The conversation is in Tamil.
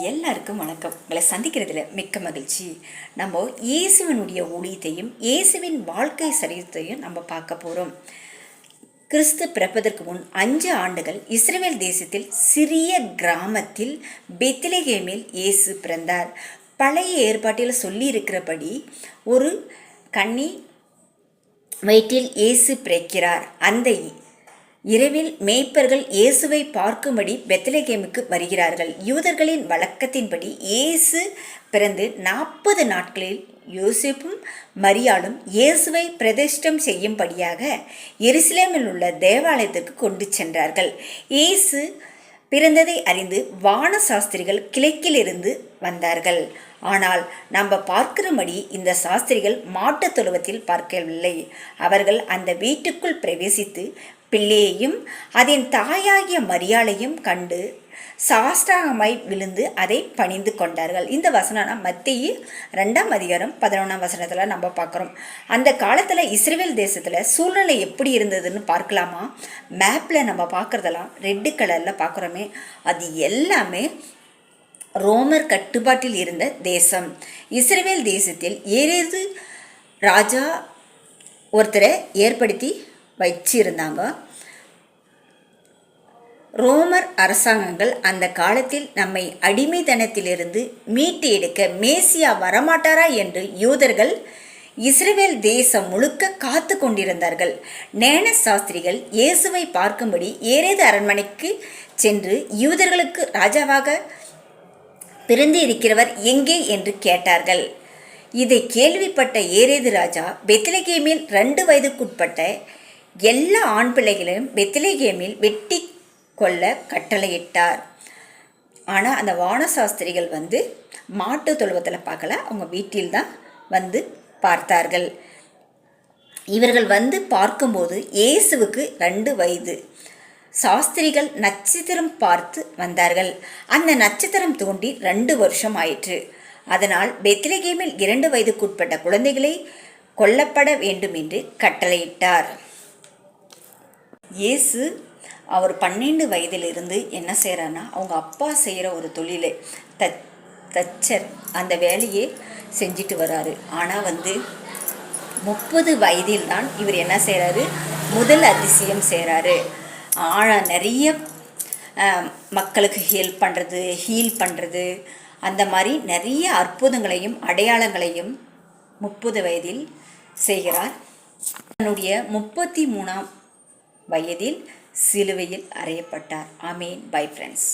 எல்லாருக்கும் வணக்கம். உங்களை சந்திக்கிறதுல மிக்க மகிழ்ச்சி. நம்ம இயேசுவினுடைய ஊழியத்தையும் இயேசுவின் வாழ்க்கை சரித்தையும் நம்ம பார்க்க போகிறோம். கிறிஸ்து பிறப்பதற்கு முன் 5 ஆண்டுகள் இஸ்ரவேல் தேசத்தில் சிறிய கிராமத்தில் பெத்லகேமில் இயேசு பிறந்தார். பழைய ஏற்பாட்டில் சொல்லி இருக்கிறபடி ஒரு கன்னி வயிற்றில் இயேசு பிறக்கிறார். அந்த இரவில் மேய்ப்பர்கள் இயேசுவை பார்க்கும்படி பெத்லகேமுக்கு வருகிறார்கள். யூதர்களின் வழக்கத்தின்படி இயேசு பிறந்து 40 நாட்களில் யோசேப்பும் மரியாளும் இயேசுவை பிரதிஷ்டம் செய்யும்படியாக எருசலேமில் உள்ள தேவாலயத்திற்கு கொண்டு சென்றார்கள். இயேசு பிறந்ததை அறிந்து வான சாஸ்திரிகள் கிழக்கிலிருந்து வந்தார்கள். ஆனால் நம்ம பார்க்கிறபடி இந்த சாஸ்திரிகள் மாட்டுத் தொழுவத்தில் பார்க்கவில்லை. அவர்கள் அந்த வீட்டுக்குள் பிரவேசித்து பிள்ளையையும் அதன் தாயாகிய மரியாளையும் கண்டு சாஷ்டாங்கமாய் விழுந்து அதை பணிந்து கொண்டார்கள். இந்த வசனம் மத்தேயு 2ஆம் அதிகாரம் 11ஆம் வசனத்தில் நம்ம பார்க்குறோம். அந்த காலத்தில் இஸ்ரவேல் தேசத்தில் சூழ்நிலை எப்படி இருந்ததுன்னு பார்க்கலாமா? மேப்பில் நம்ம பார்க்குறதெல்லாம் ரெட்டு கலரில் பார்க்குறோமே, அது எல்லாமே ரோமர் கட்டுப்பாட்டில் இருந்த தேசம். இஸ்ரவேல் தேசத்தில் ஏரேது ராஜா ஒருத்தரை ஏற்படுத்தி வச்சிருந்தாங்க. ரோமர் அரசாங்கங்கள் அந்த காலத்தில் நம்மை அடிமைத்தனத்திலிருந்து மீட்டு எடுக்க மேசியா வரமாட்டாரா என்று யூதர்கள் இஸ்ரவேல் தேசம் முழுக்க காத்து கொண்டிருந்தார்கள். ஞான சாஸ்திரிகள் இயேசுவை பார்க்கும்படி ஏரேது அரண்மனைக்கு சென்று யூதர்களுக்கு ராஜாவாக பிறந்து இருக்கிறவர் எங்கே என்று கேட்டார்கள். இதை கேள்விப்பட்ட ஏரேது ராஜா பெத்லகேமில் 2 வயதுக்குட்பட்ட எல்லா ஆண் பிள்ளைகளையும் பெத்லகேமில் வெட்டி கொள்ள கட்டளையிட்டார். ஆனால் அந்த வானசாஸ்திரிகள் மாட்டு தொழுவத்தில் பார்க்கல, அவங்க வீட்டில் தான் பார்த்தார்கள். இவர்கள் பார்க்கும்போது இயேசுவுக்கு 2 வயது. சாஸ்திரிகள் நட்சத்திரம் பார்த்து வந்தார்கள். அந்த நட்சத்திரம் தோன்றி 2 வருஷம் ஆயிற்று. அதனால் பெத்லகேமில் 2 வயதுக்குட்பட்ட குழந்தைகளை கொல்லப்பட வேண்டும் என்று கட்டளையிட்டார். இயேசு அவர் 12 வயதிலிருந்து என்ன செய்கிறான்னா, அவங்க அப்பா செய்கிற ஒரு தொழிலை தச்சர் அந்த வேலையை செஞ்சுட்டு வராரு. ஆனால் 30 வயதில் தான் இவர் என்ன செய்கிறாரு, முதல் அதிசயம் செய்கிறாரு. ஆனால் நிறைய மக்களுக்கு ஹெல்ப் பண்ணுறது, ஹீல் பண்ணுறது, அந்த மாதிரி நிறைய அற்புதங்களையும் அடையாளங்களையும் 30 வயதில் செய்கிறார். தன்னுடைய 33ஆம் வயதில் சிலுவையில் அறையப்பட்டார். ஆமேன். Bye friends.